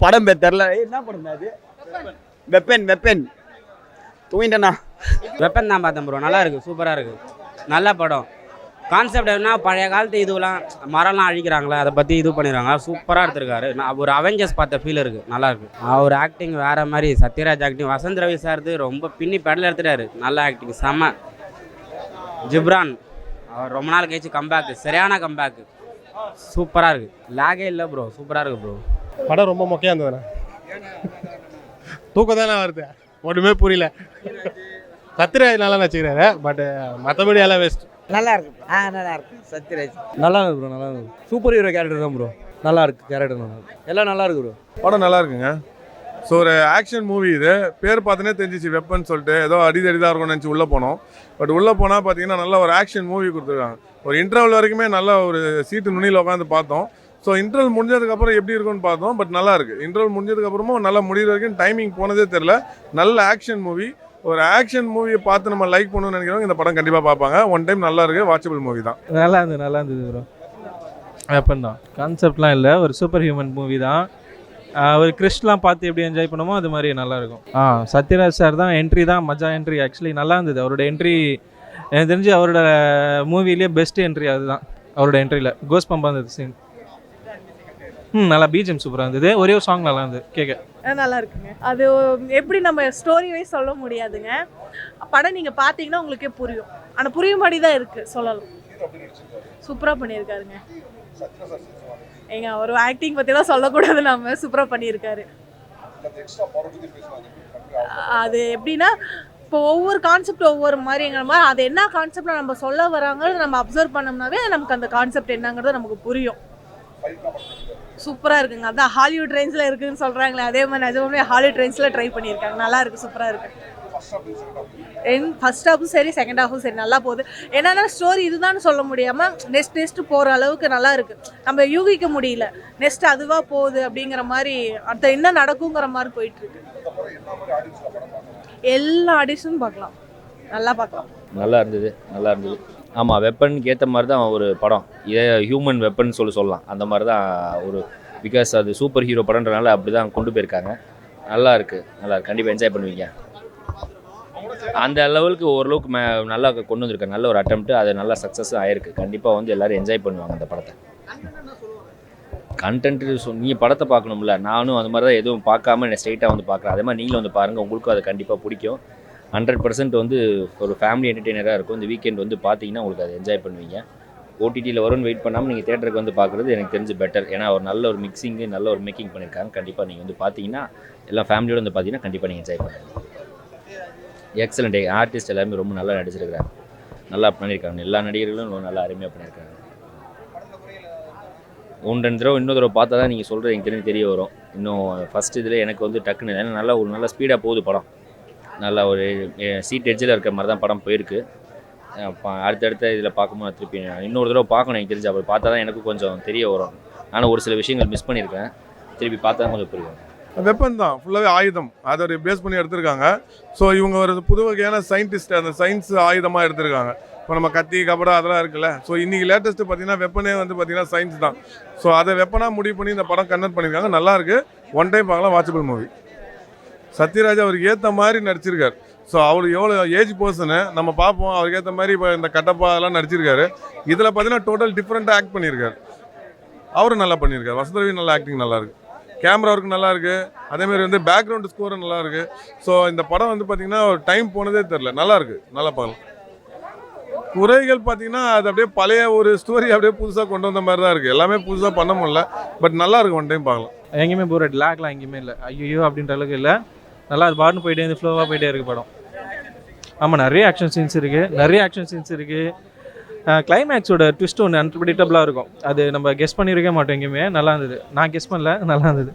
படம் பேர் தெரில. என்ன படம் அது? Weapon weapon தூங்கிட்டேண்ணா. வெப்பன் தான் பார்த்தேன் ப்ரோ. நல்லா இருக்குது, சூப்பராக இருக்குது, நல்ல படம். கான்செப்ட் என்ன, பழைய காலத்து இதுவெல்லாம் மரம்லாம் அழிக்கிறாங்களே அதை பற்றி இது பண்ணிடுறாங்க. சூப்பராக எடுத்திருக்காரு. நான் ஒரு அவெஞ்சர்ஸ் பார்த்த ஃபீல் இருக்குது, நல்லாயிருக்கு. அவர் ஆக்டிங் வேறு மாதிரி, சத்யராஜ் ஆக்டிங், வசந்த் ரவி சார்து ரொம்ப பின்னி பெடல் எடுத்துட்டாரு. நல்ல ஆக்டிங், செம்ம. ஜிப்ரான் அவர் ரொம்ப நாள் கழிச்சு கம்பேக்கு, சரியான கம்பேக்கு, சூப்பராக இருக்குது. லேகே இல்லை ப்ரோ, சூப்பராக இருக்குது ப்ரோ. படம் ரொம்ப மொக்கையாக இருந்ததுண்ணா. தூக்கம் தானே வருது, ஒன்றுமே புரியல. சத்யராஜ் நல்லா நடிச்சுக்கிறாரு, பட் மற்றபடி எல்லாம் வேஸ்ட். நல்லா இருக்கு. நல்லா இருக்கு. சத்யராஜ் நல்லா இருக்கு ப்ரோ, நல்லா இருக்கு. சூப்பர் ஹீரோ கேரக்டர் தான் ப்ரோ, நல்லா இருக்கு. கேரக்டர் நல்லா இருக்கு, எல்லாம் நல்லா இருக்கு ப்ரோ. படம் நல்லா இருக்குங்க. ஸோ ஒரு ஆக்ஷன் மூவி இது. பேர் பார்த்தோன்னே தெரிஞ்சிச்சு வெப்பன் சொல்லிட்டு. ஏதோ அடிதான் இருக்கும்னு நினச்சி உள்ளே போனோம். பட் உள்ளே போனால் பார்த்தீங்கன்னா நல்ல ஒரு ஆக்ஷன் மூவி கொடுத்துருக்காங்க. ஒரு இன்டர்வல் வரைக்குமே நல்ல ஒரு சீட்டு நுனியில் உட்காந்து பார்த்தோம். ஸோ இன்டர்வல் முடிஞ்சதுக்கப்புறம் எப்படி இருக்குன்னு பார்த்தோம். பட் நல்லா இருக்குது. இன்டர்வல் முடிஞ்சதுக்கப்புறமும் நல்லா முடிகிற வரைக்கும் டைமிங் போனதே தெரில. நல்ல ஆக்ஷன் மூவி. ஒரு ஆக்ஷன் மூவியை பார்த்து நம்ம லைக் பண்ணணும்னு நினைக்கிறவங்க இந்த படம் கண்டிப்பாக பார்ப்பாங்க. ஒன் டைம் நல்லா இருக்குது, வாட்சபிள் மூவி தான். நல்லா இருந்தது ப்ரோ. வெப்பன் தான். கான்செப்ட்லாம் இல்லை, ஒரு சூப்பர் ஹியூமன் மூவி தான். ஒரு கிறிஸ்ட்லாம் பார்த்து எப்படி என்ஜாய் பண்ணுமோ அது மாதிரி நல்லாயிருக்கும். சத்யராஜ் சார் தான் என்ட்ரி தான் மஜா என்ட்ரி. ஆக்சுவலி நல்லா இருந்தது அவரோட என்ட்ரி. எனக்கு தெரிஞ்சு அவரோட மூவிலேயே பெஸ்ட் என்ட்ரி அதுதான். அவரோட என்ட்ரியில் கோஸ் பம்பாக இருந்தது சீன். நல்லா பிஜிஎம் சூப்பராக இருந்தது. ஒரே ஒரு சாங் நல்லா இருந்தது கேட்க. நல்லா இருக்குங்க. அது எப்படி நம்ம ஸ்டோரி வைஸ் சொல்ல முடியாதுங்க. படம் நீங்கள் பார்த்தீங்கன்னா உங்களுக்கே புரியும். ஆனால் புரியும் மாதிரி தான் இருக்குது, சொல்லலாம். சூப்பராக பண்ணியிருக்காருங்க. ஏங்க ஒரு ஆக்டிங் பற்றிலாம் சொல்லக்கூடாது, நம்ம சூப்பராக பண்ணியிருக்காரு. அது எப்படின்னா இப்போ ஒவ்வொரு கான்செப்ட் ஒவ்வொரு மாதிரிங்கிற மாதிரி, அது என்ன கான்செப்டில் நம்ம சொல்ல வராங்கிறது நம்ம அப்சர்வ் பண்ணோம்னாவே நமக்கு அந்த கான்செப்ட் என்னங்கிறது நமக்கு புரியும். சூப்பராக இருக்குங்க. அதான் ஹாலிவுட் ரேஞ்சில் இருக்குதுன்னு சொல்கிறாங்களே, அதே மாதிரி நிஜமே ஹாலிவுட் ரேஞ்சில் ட்ரை பண்ணியிருக்காங்க. நல்லா இருக்குது, சூப்பராக இருக்குது. ஃபர்ஸ்ட் ஹாஃபும் சரி, செகண்ட் ஹாஃபும் சரி நல்லா போகுது. என்னன்னா ஸ்டோரி இதுதான் சொல்ல முடியாமல் நெக்ஸ்ட் போகிற அளவுக்கு நல்லா இருக்குது. நம்ம யூகிக்க முடியல, நெக்ஸ்ட் அதுவாக போகுது அப்படிங்கிற மாதிரி, அடுத்த என்ன நடக்குங்கிற மாதிரி போயிட்டுருக்கு. எல்லா ஆடிஷனும் பார்க்கலாம், நல்லா பார்க்கலாம். நல்லா இருந்தது. ஆமாம், வெப்பனுக்கு ஏற்ற மாதிரி தான் ஒரு படம். இதே ஹியூமன் வெப்பன் சொல்லலாம். அந்த மாதிரி தான் ஒரு, பிகாஸ் அது சூப்பர் ஹீரோ படம்ன்றனால அப்படி தான் கொண்டு போயிருக்காங்க. நல்லா இருக்குது, கண்டிப்பாக என்ஜாய் பண்ணுவீங்க. அந்த லெவலுக்கு ஓரளவுக்கு நல்லா கொண்டு வந்திருக்காங்க. நல்ல ஒரு அட்டெம்ப்ட், அது நல்லா சக்ஸஸும் ஆயிருக்கு. கண்டிப்பாக வந்து எல்லோரும் என்ஜாய் பண்ணுவாங்க அந்த படத்தை. கண்டென்ட் நீங்கள் படத்தை பார்க்கணும்ல, நானும் அந்த மாதிரி தான் எதுவும் பார்க்காம ஸ்ட்ரெயிட்டாக வந்து பார்க்குறேன். அதே மாதிரி நீங்களும் வந்து பாருங்கள், உங்களுக்கும் அது கண்டிப்பாக பிடிக்கும். 100% வந்து ஒரு ஃபேமிலி என்டர்டெய்னராக இருக்கும். இந்த வீக்கெண்ட் வந்து பார்த்தீங்கன்னா உங்களுக்கு அதை என்ஜாய் பண்ணுவீங்க. ஓடிடியில் வரும்னு வெயிட் பண்ணாமல் நீங்கள் தேட்டருக்கு வந்து பார்க்குறது எனக்கு தெரிஞ்சு பெட்டர். ஏன்னா ஒரு நல்ல ஒரு மிக்சிங்கு, நல்ல ஒரு மேக்கிங் பண்ணியிருக்காங்க. கண்டிப்பாக நீங்கள் வந்து பார்த்தீங்கன்னா, எல்லாம் ஃபேமிலியோடு வந்து பார்த்தீங்கன்னா கண்டிப்பாக நீங்கள் என்ஜாய் பண்ணுவீங்க. எக்ஸலண்ட். ஆர்டிஸ்ட் எல்லாருமே ரொம்ப நல்லா நடிச்சிருக்கிறாங்க, நல்லா பண்ணியிருக்காங்க. எல்லா நடிகர்களும் நல்லா அருமையாக பண்ணியிருக்காங்க. 1-2 தடவை இன்னொரு தடவை பார்த்தா தான் நீங்கள் சொல்கிறது எனக்கு தெரிஞ்சு தெரிய வரும். இன்னும் ஃபஸ்ட் இதில் எனக்கு வந்து டக்குன்னு, ஏன்னா நல்லா ஒரு நல்ல ஸ்பீடாக போகுது படம். நல்லா ஒரு சீட் எட்ஜில் இருக்கிற மாதிரி தான் படம் போயிருக்கு. அடுத்தடுத்த இதில் பார்க்கும்போது திருப்பி இன்னொரு தடவை பார்க்கணும் எனக்கு தெரிஞ்சு. அப்படி பார்த்தா தான் எனக்கும் கொஞ்சம் தெரிய வரும். ஆனால் ஒரு சில விஷயங்கள் மிஸ் பண்ணியிருக்கேன், திருப்பி பார்த்தா தான் கொஞ்சம் புரியும். வெப்பன் தான் ஃபுல்லாகவே ஆயுதம், அதை பேஸ் பண்ணி எடுத்திருக்காங்க. ஸோ இவங்க ஒரு புது வகையான சயின்டிஸ்ட், அந்த சயின்ஸ் ஆயுதமாக எடுத்திருக்காங்க. இப்போ நம்ம கத்தி கபடா அதெல்லாம் இருக்குல்ல. ஸோ இன்றைக்கி லேட்டஸ்ட்டு பார்த்தீங்கன்னா வெப்பனே வந்து பார்த்தீங்கன்னா சயின்ஸ் தான். ஸோ அதை வெப்பனாக முடிவு பண்ணி இந்த படம் கன்வெர்ட் பண்ணியிருக்காங்க. நல்லாயிருக்கு, ஒன் டைம் பார்க்கலாம், வாட்சபிள் மூவி. சத்யராஜ் அவருக்கு ஏற்ற மாதிரி நடிச்சிருக்காரு. ஸோ அவர் எவ்வளோ ஏஜ் பர்சனு நம்ம பார்ப்போம், அவருக்கு ஏற்ற மாதிரி இப்போ இந்த கட்டப்பா அதெல்லாம் நடிச்சிருக்காரு. இதில் பார்த்தீங்கன்னா டோட்டல் டிஃப்ரெண்ட்டாக ஆக்ட் பண்ணியிருக்காரு. அவரும் நல்லா பண்ணியிருக்காரு. வசந்த் ரவி நல்லா ஆக்டிங் நல்லாயிருக்கு. கேமரா ஒர்க் நல்லாயிருக்கு. அதேமாதிரி வந்து பேக்ரவுண்டு ஸ்கோரும் நல்லாயிருக்கு. ஸோ இந்த படம் வந்து பார்த்திங்கன்னா ஒரு டைம் போனதே தெரில, நல்லாயிருக்கு, நல்லா பார்க்கலாம். குறைகள் பார்த்தீங்கன்னா அது அப்படியே பழைய ஒரு ஸ்டோரி அப்படியே புதுசாக கொண்டு வந்த மாதிரி தான் இருக்குது. எல்லாமே புதுசாக பண்ண முடியல, பட் நல்லாயிருக்கு, ஒன் டைம் பார்க்கலாம். எங்கேயுமே போர் லேக்லாம் எங்கேயுமே இல்லை. ஐயோ அப்படின்ற அளவுக்கு இல்லை, நல்லா அது பாட்டுன்னு போயிட்டே இருந்து ஃப்ளோவாக போயிட்டே இருக்குது படம். ஆமாம், நிறைய ஆக்ஷன் சீன்ஸ் இருக்குது. கிளைமேக்ஸோட ட்விஸ்ட் ஒன்று அன்பிரடிக்டபுளாக இருக்கும். அது நம்ம கெஸ் பண்ணியிருக்கவே மாட்டோம் எங்கேயுமே. நல்லா இருந்தது. நான் கெஸ் பண்ணல, நல்லா இருந்தது.